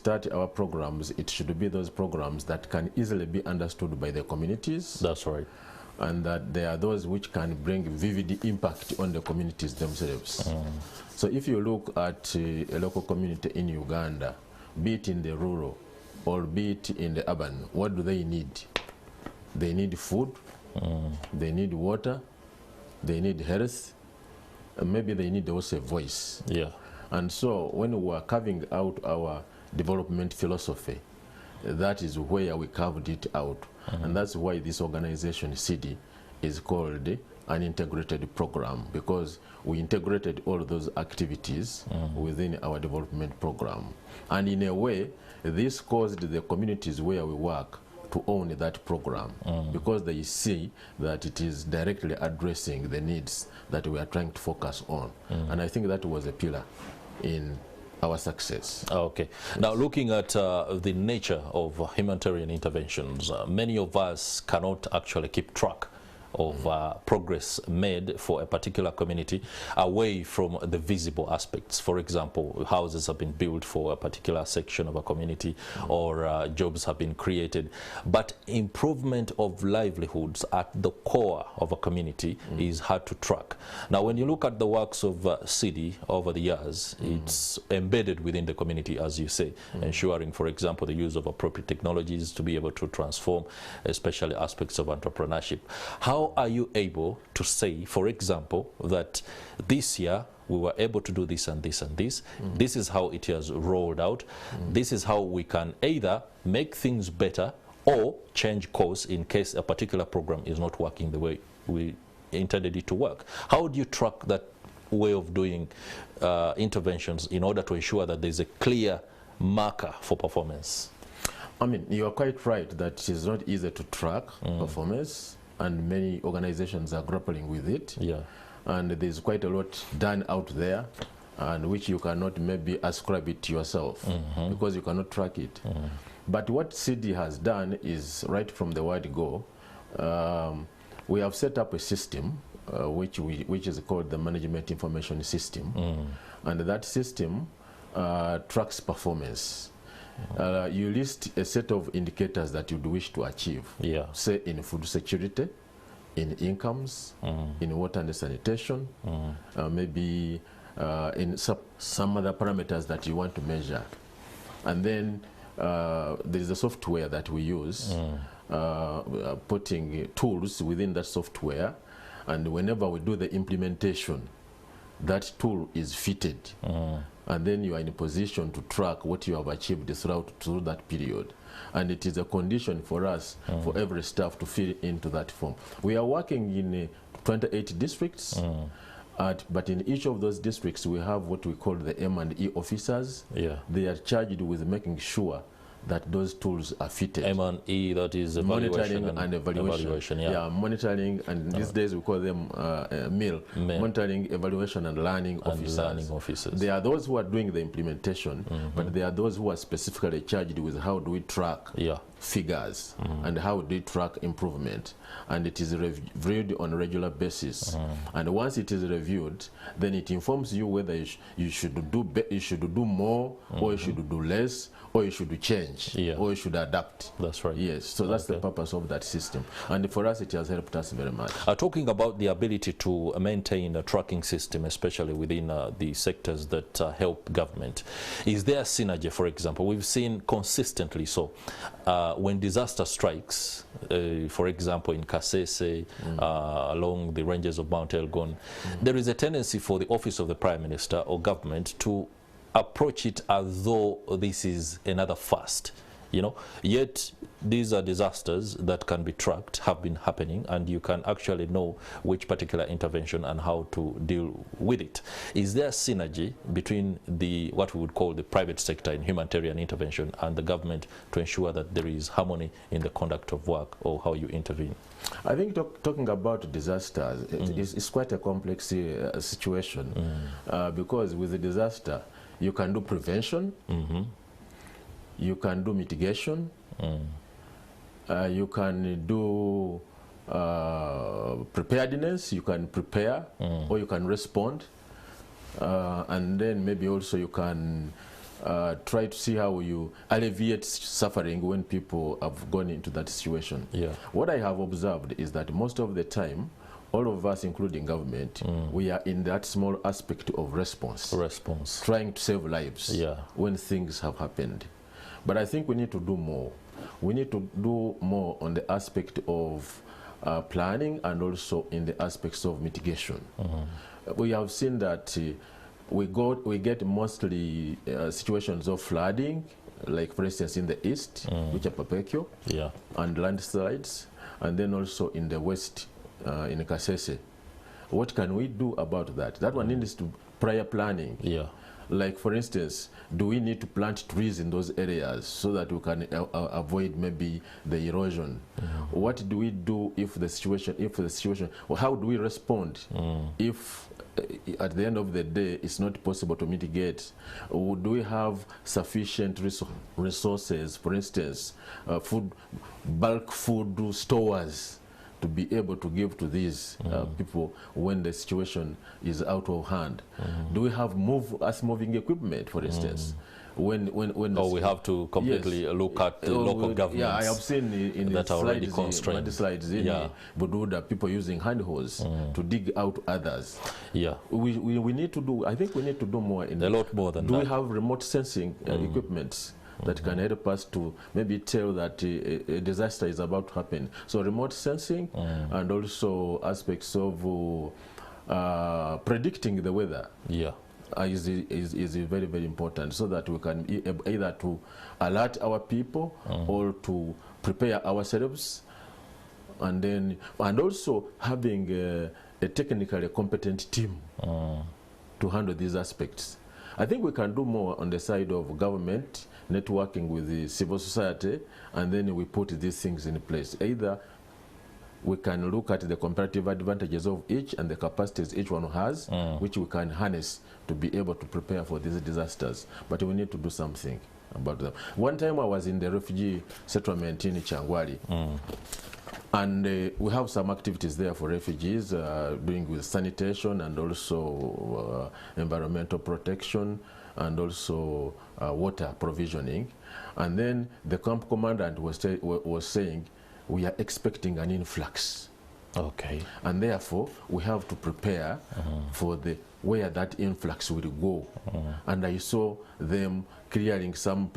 start our programs, it should be those programs that can easily be understood by the communities. That's right. And that there are those which can bring vivid impact on the communities themselves. So if you look at a local community in Uganda, be it in the rural or be it in the urban, what do they need? They need food, they need water, they need health, and maybe they need also a voice. Yeah. And so when we are carving out our development philosophy, that is where we carved it out. And that's why this organization, CIDI, is called an integrated program, because we integrated all those activities within our development program. And in a way, this caused the communities where we work to own that program, because they see that it is directly addressing the needs that we are trying to focus on. And I think that was a pillar in our success. Okay. Now, looking at the nature of humanitarian interventions, many of us cannot actually keep track of progress made for a particular community away from the visible aspects. For example, houses have been built for a particular section of a community, or jobs have been created. But improvement of livelihoods at the core of a community is hard to track. Now, when you look at the works of CIDI over the years, it's embedded within the community, as you say, ensuring, for example, the use of appropriate technologies to be able to transform, especially aspects of entrepreneurship. How are you able to say, for example, that this year we were able to do this and this and this, this is how it has rolled out, this is how we can either make things better or change course in case a particular program is not working the way we intended it to work? How do you track that way of doing interventions in order to ensure that there's a clear marker for performance? I mean, you are quite right that it is not easy to track performance, and many organizations are grappling with it. Yeah. And there's quite a lot done out there, and which you cannot maybe ascribe it to yourself, because you cannot track it. But what CIDI has done is, right from the word go, we have set up a system which is called the Management Information System. And that system tracks performance. You list a set of indicators that you'd wish to achieve, say in food security, in incomes, in water and sanitation, maybe in some other parameters that you want to measure. And then there is a software that we use, putting tools within that software, and whenever we do the implementation, that tool is fitted. And then you are in a position to track what you have achieved through that period. And it is a condition for us, for every staff to fill into that form. We are working in 28 districts, but in each of those districts we have what we call the M&E officers. They are charged with making sure that those tools are fitted. M&E, that is monitoring and evaluation. Monitoring, and these days we call them MIL, monitoring, evaluation and learning officers. They are those who are doing the implementation, but they are those who are specifically charged with how do we track figures and how do we track improvement. And it is reviewed on a regular basis. And once it is reviewed, then it informs you whether you should do more, or you should do less, or you should change, or you should adapt. That's right. Yes, so that's the purpose of that system. And for us, it has helped us very much. Talking about the ability to maintain a tracking system, especially within the sectors that help government, is there a synergy, for example? We've seen consistently so, when disaster strikes, for example, in Kasese, along the ranges of Mount Elgon, there is a tendency for the Office of the Prime Minister or government to approach it as though this is another first, you know, yet these are disasters that can be tracked, have been happening, and you can actually know which particular intervention and how to deal with it. Is there synergy between what we would call the private sector in humanitarian intervention and the government to ensure that there is harmony in the conduct of work or how you intervene? I think talking about disasters is quite a complex situation, because with a disaster, you can do prevention, you can do mitigation, you can do preparedness, you can prepare, or you can respond, and then maybe also you can try to see how you alleviate suffering when people have gone into that situation. Yeah. What I have observed is that most of the time, all of us, including government, we are in that small aspect of response. Trying to save lives when things have happened. But I think we need to do more. We need to do more on the aspect of planning and also in the aspects of mitigation. We have seen that we get mostly situations of flooding, like for instance in the east, which are perpetual, and landslides, and then also in the west, in Kasese. What can we do about that? That one needs to prior planning. Like for instance, do we need to plant trees in those areas so that we can avoid maybe the erosion? What do we do if the situation, or how do we respond if at the end of the day it's not possible to mitigate? Or do we have sufficient resources, for instance, bulk food stores, to be able to give to these people when the situation is out of hand? Do we have moving equipment, for instance? When we have to completely look at the local governments. Yeah, I have seen in that the are already slides, constrained. Slides in Bududa, people using hand hose to dig out others. We need to do, I think we need to do more in a lot more than that. Do we have remote sensing equipment that can help us to maybe tell that a disaster is about to happen? So remote sensing and also aspects of predicting the weather is very, very important, so that we can either to alert our people or to prepare ourselves, and also having a technically competent team to handle these aspects. I think we can do more on the side of government, networking with the civil society, and then we put these things in place. Either we can look at the comparative advantages of each and the capacities each one has, which we can harness to be able to prepare for these disasters. But we need to do something about them. One time I was in the refugee settlement in Changwali, and we have some activities there for refugees, doing with sanitation and also environmental protection and also water provisioning. And then the camp commandant was saying, we are expecting an influx. And therefore, we have to prepare for where that influx will go. And I saw them clearing some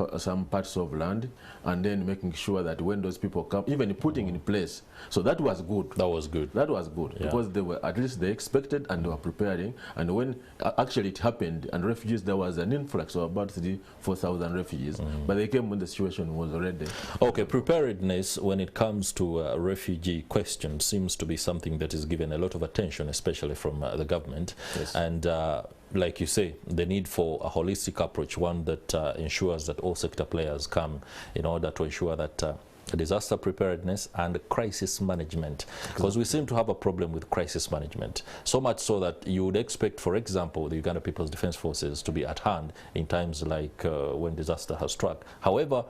parts of land and then making sure that when those people come, even putting in place. So that was good. That was good because they were, at least they expected and they were preparing. And when actually it happened and refugees, there was an influx of about 4,000 refugees, but they came when the situation was already. Preparedness when it comes to refugee question seems to be something that is given a lot of attention, especially from the government. And like you say, the need for a holistic approach, one that ensures that all sector players come in order to ensure that disaster preparedness and crisis management, because we seem to have a problem with crisis management, so much so that you would expect, for example, the Uganda People's Defense Forces to be at hand in times like when disaster has struck. However,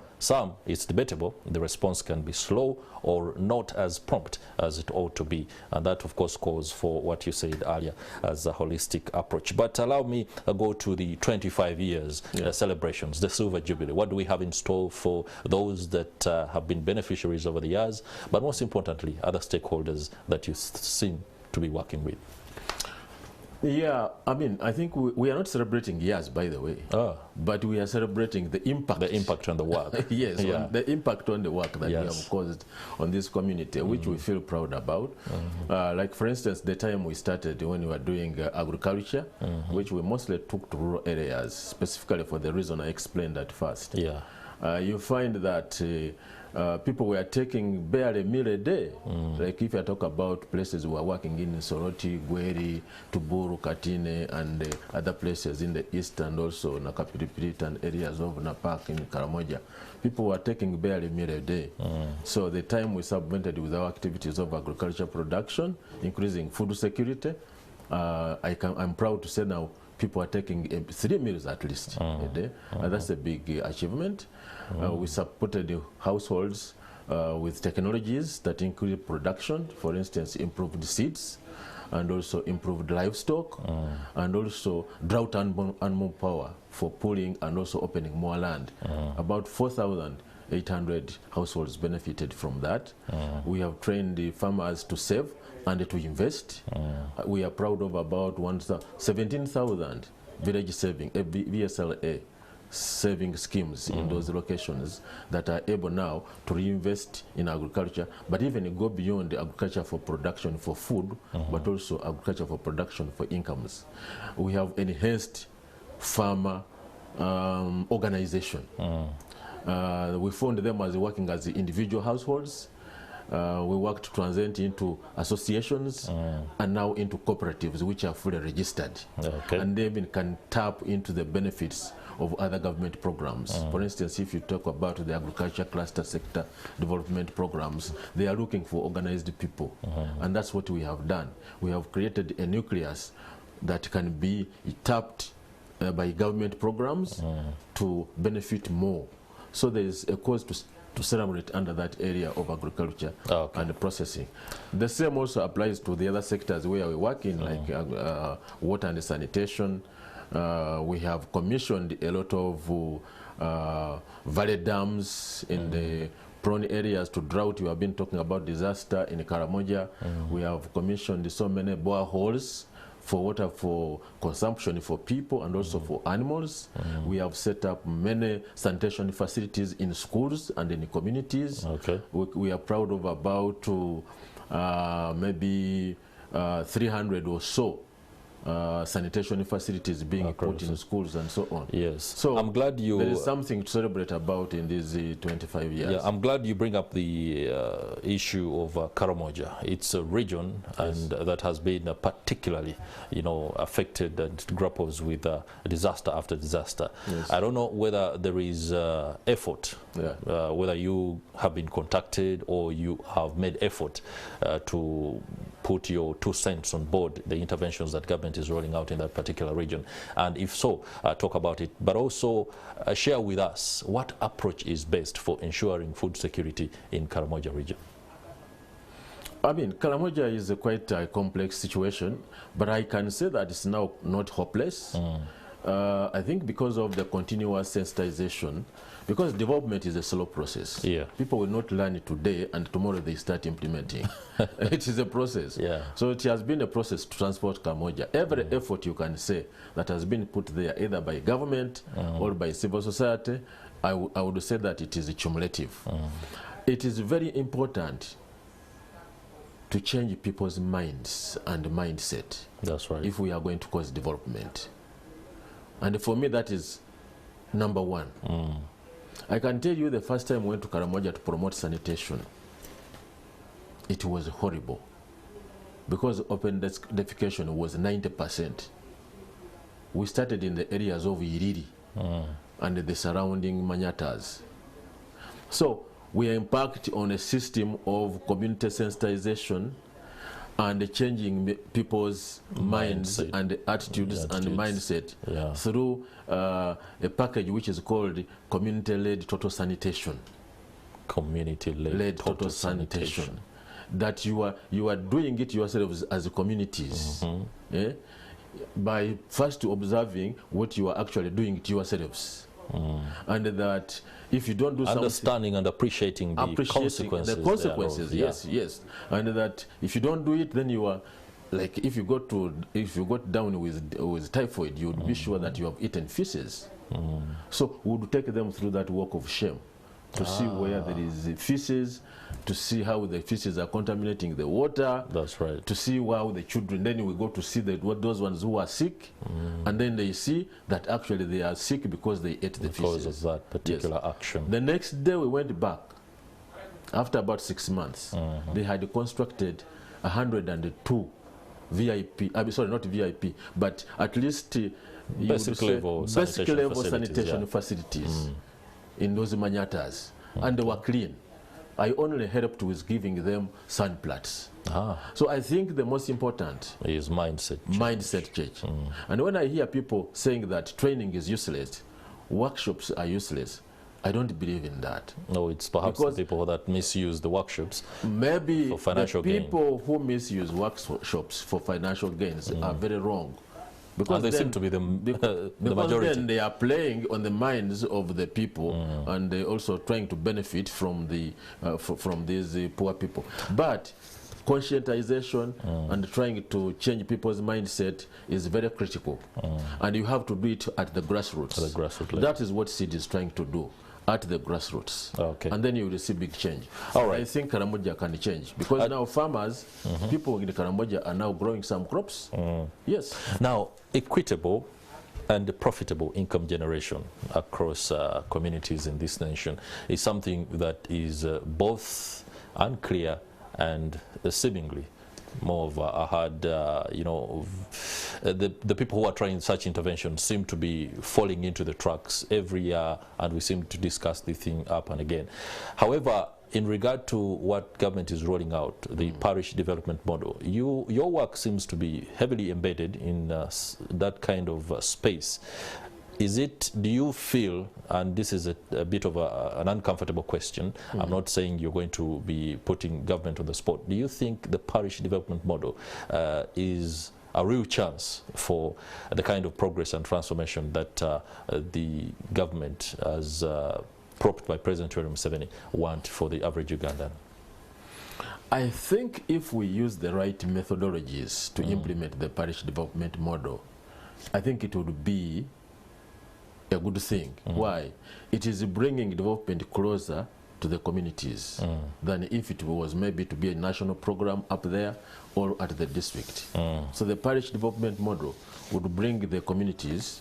it's debatable. The response can be slow or not as prompt as it ought to be, and that of course calls for what you said earlier as a holistic approach. But allow me go to the 25 years celebrations, the Silver Jubilee. What do we have in store for those that have been beneficiaries over the years, but most importantly, other stakeholders that you seem to be working with? Yeah, I mean, I think we are not celebrating years, by the way, but we are celebrating the impact. The impact on the work. Yes, the impact on the work that we have caused on this community, which we feel proud about. Like, for instance, the time we started when we were doing agriculture, which we mostly took to rural areas, specifically for the reason I explained at first. You find that people were taking barely a meal a day. Like if I talk about places we are working in Soroti, Gweri, Tuburu, Katine, and other places in the east, and also Nakapiripirit and areas of Napak in Karamoja, people were taking barely a meal a day. So the time we supplemented with our activities of agriculture production, increasing food security, I'm proud to say now people are taking 3 meals at least a day, and that's a big achievement. We supported the households with technologies that include production, for instance, improved seeds, and also improved livestock, and also drought animal power for pulling and also opening more land. About 4,800 households benefited from that. We have trained the farmers to save and to invest. We are proud of about 17,000 village saving, VSLA saving schemes in those locations that are able now to reinvest in agriculture, but even go beyond the agriculture for production for food, but also agriculture for production for incomes. We have enhanced farmer organization. We found them as working as individual households. We worked to transit into associations and now into cooperatives, which are fully registered. And they even can tap into the benefits of other government programs. For instance, if you talk about the agriculture cluster sector development programs, they are looking for organized people. And that's what we have done. We have created a nucleus that can be tapped by government programs to benefit more. So there is a cause to celebrate under that area of agriculture and processing. The same also applies to the other sectors where we work in, like water and sanitation. We have commissioned a lot of valley dams in the prone areas to drought. We have been talking about disaster in Karamoja. We have commissioned so many boreholes for water for consumption for people and also for animals. We have set up many sanitation facilities in schools and in communities. We are proud of about maybe 300 or so sanitation facilities being put in schools and so on. Yes. So I'm glad you... There is something to celebrate about in these 25 years. Yeah, I'm glad you bring up the issue of Karamoja. It's a region and that has been particularly, affected and grapples with disaster after disaster. I don't know whether there is effort, whether you have been contacted or you have made effort to put your 2 cents on board the interventions that government is rolling out in that particular region, and if so, talk about it, but also share with us what approach is best for ensuring food security in Karamoja region. I mean, Karamoja is quite a complex situation, but I can say that it's now not hopeless. I think because of the continuous sensitization, because development is a slow process. People will not learn it today and tomorrow they start implementing. It is a process. So it has been a process to transport Karamoja. Every effort you can say that has been put there either by government or by civil society, I would say that it is cumulative. It is very important to change people's minds and mindset. That's right. If we are going to cause development. And for me, that is number one. I can tell you the first time we went to Karamoja to promote sanitation, it was horrible because open defecation was 90%. We started in the areas of Iriri and the surrounding manyatas. So we embarked on a system of community sensitization and changing people's minds and attitudes and mindset through a package which is called community-led total sanitation. Community-led total sanitation. That you are doing it yourselves as communities. By first observing what you are actually doing it yourselves. And that if you don't do something, understanding and appreciating the consequences. Yes. And that if you don't do it, then you are like, if you got down with typhoid, you would be sure that you have eaten feces. So we would take them through that walk of shame to see where there is feces, to see how the feces are contaminating the water. That's right. To see how the children, then we go to see those ones who are sick, and then they see that actually they are sick because they ate the feces. Because of that particular action. The next day we went back, after about 6 months, they had constructed 102 VIP, sorry, not VIP, but at least basic level sanitation facilities in those manyatas, and they were clean. I only helped with giving them sun plats. So I think the most important is mindset change. And when I hear people saying that training is useless, workshops are useless, I don't believe in that. No, it's perhaps the people that misuse the workshops maybe for financial the gain. people who misuse workshops for financial gains are very wrong. Because and they seem to be the majority. Then they are playing on the minds of the people, and they also trying to benefit from the from these poor people. But conscientization and trying to change people's mindset is very critical, and you have to do it at the grassroots. At the grassroots level. That is what CIDI is trying to do. At the grassroots, okay. And then you will see big change. All right. I think Karamoja can change because now farmers, people in Karamoja are now growing some crops. Yes. Now, equitable and profitable income generation across communities in this nation is something that is both unclear and seemingly more of a hard, you know, the people who are trying such interventions seem to be falling into the tracks every year, and we seem to discuss the thing up and again. However, in regard to what government is rolling out, the parish development model, your work seems to be heavily embedded in that kind of space. Is it, do you feel, and this is a bit of an uncomfortable question, I'm not saying you're going to be putting government on the spot, do you think the parish development model is a real chance for the kind of progress and transformation that the government, as propped by President Yoweri Museveni, want for the average Ugandan? I think if we use the right methodologies to implement the parish development model, I think it would be a good thing. Why? It is bringing development closer to the communities than if it was maybe to be a national program up there or at the district. So the parish development model would bring the communities,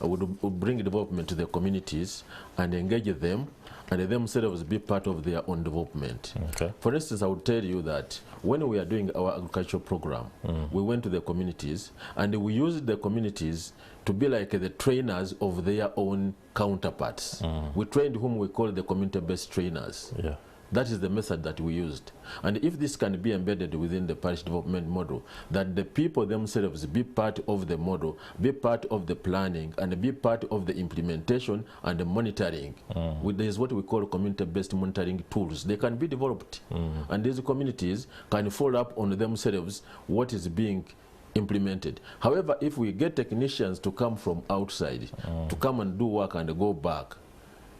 would bring development to the communities and engage them, and themselves be part of their own development. Okay. For instance, I would tell you that when we are doing our agricultural program, we went to the communities and we used the communities to be like the trainers of their own counterparts. We trained whom we call the community-based trainers. Yeah. That is the method that we used. And if this can be embedded within the parish development model, that the people themselves be part of the model, be part of the planning, and be part of the implementation and the monitoring. There is what we call community-based monitoring tools. They can be developed. And these communities can follow up on themselves what is being implemented. However, if we get technicians to come from outside, to come and do work and go back,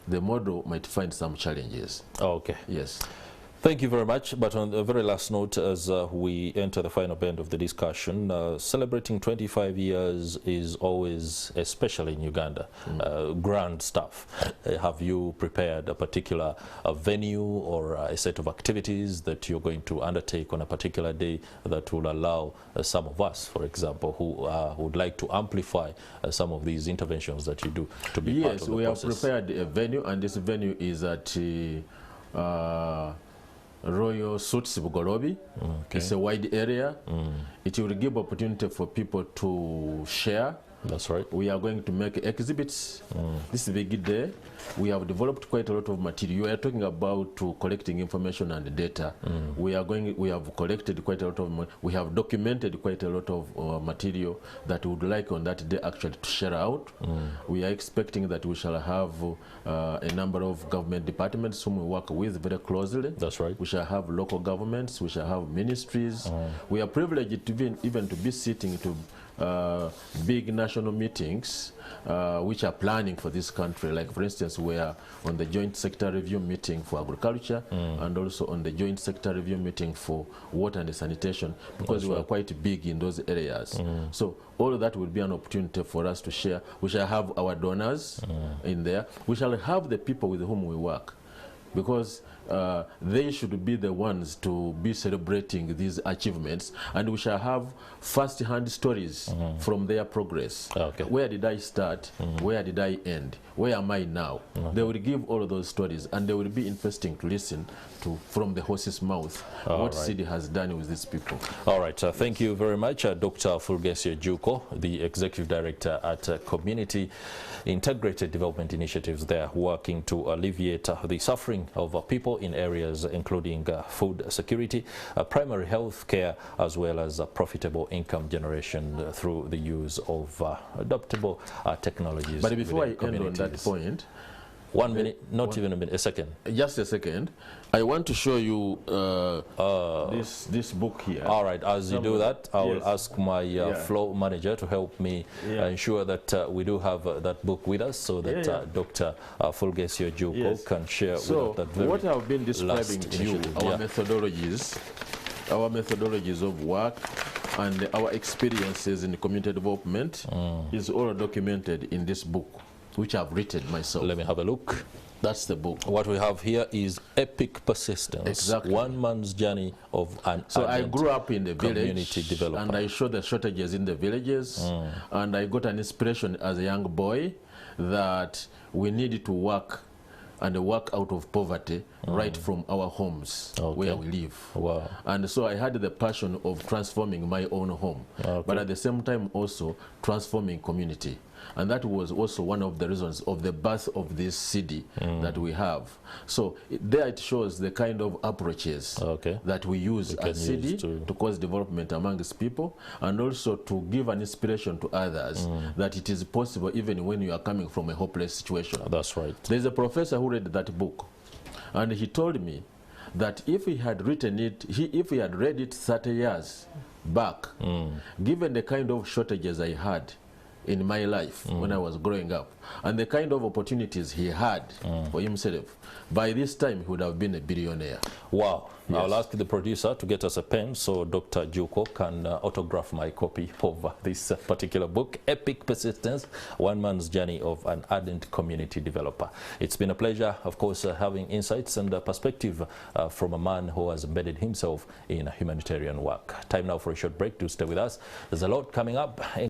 the model might find some challenges. Okay. Yes. Thank you very much. But on the very last note, as we enter the final bend of the discussion, celebrating 25 years is always, especially in Uganda, grand stuff. Have you prepared a particular venue or a set of activities that you're going to undertake on a particular day that will allow some of us, for example, who would like to amplify some of these interventions that you do to be part of the process? Yes, we have prepared a venue, and this venue is at Royal Suits Bugolobi. It's a wide area. It will give opportunity for people to share. That's right. We are going to make exhibits. This is a big day. We have developed quite a lot of material. You are talking about collecting information and data. We have collected quite a lot of, we have documented quite a lot of material that we would like on that day actually to share out. We are expecting that we shall have a number of government departments whom we work with very closely. That's right. We shall have local governments. We shall have ministries. We are privileged to be, even to be sitting to big national meetings which are planning for this country. Like, for instance, we are on the joint sector review meeting for agriculture and also on the joint sector review meeting for water and sanitation, because we are quite big in those areas. So all of that will be an opportunity for us to share. We shall have our donors in there. We shall have the people with whom we work, because they should be the ones to be celebrating these achievements, and we shall have first-hand stories from their progress. Okay. Where did I start? Where did I end? Where am I now? They will give all of those stories, and they will be interesting to listen to from the horse's mouth what CIDI has done with these people. All right. Thank you very much, Dr. Fulgesia Juko, the Executive Director at Community Integrated Development Initiatives there, working to alleviate the suffering of people in areas including food security, primary health care, as well as profitable income generation through the use of adaptable technologies. But before I end on that point, 1 minute, not even a minute, a second. Just a second. I want to show you this book here. All right, as you do that, I will ask my floor manager to help me ensure that we do have that book with us, so that Dr. Fulgesio Juko can share with us that very what I've been describing to you, our methodologies of work and our experiences in community development is all documented in this book, which I've written myself. Let me have a look. That's the book. What we have here is Epic Persistence. Exactly. One man's journey of an I grew up in the community village, developer. and I saw the shortages in the villages, and I got an inspiration as a young boy that we needed to work and work out of poverty right from our homes where we live. Wow. And so I had the passion of transforming my own home, but at the same time also transforming community. And that was also one of the reasons of the birth of this CIDI that we have. So there it shows the kind of approaches that we use as CIDI to cause development amongst people, and also to give an inspiration to others that it is possible even when you are coming from a hopeless situation. That's right. There's a professor who read that book, and he told me that if he had written it, if he had read it 30 years back, given the kind of shortages I had in my life when I was growing up, and the kind of opportunities he had for himself, by this time he would have been a billionaire. Wow. Yes. I'll ask the producer to get us a pen so Dr. Juko can autograph my copy of this particular book, Epic Persistence, One Man's Journey of an Ardent Community Developer. It's been a pleasure, of course, having insights and perspective from a man who has embedded himself in humanitarian work. Time now for a short break. Do stay with us. There's a lot coming up.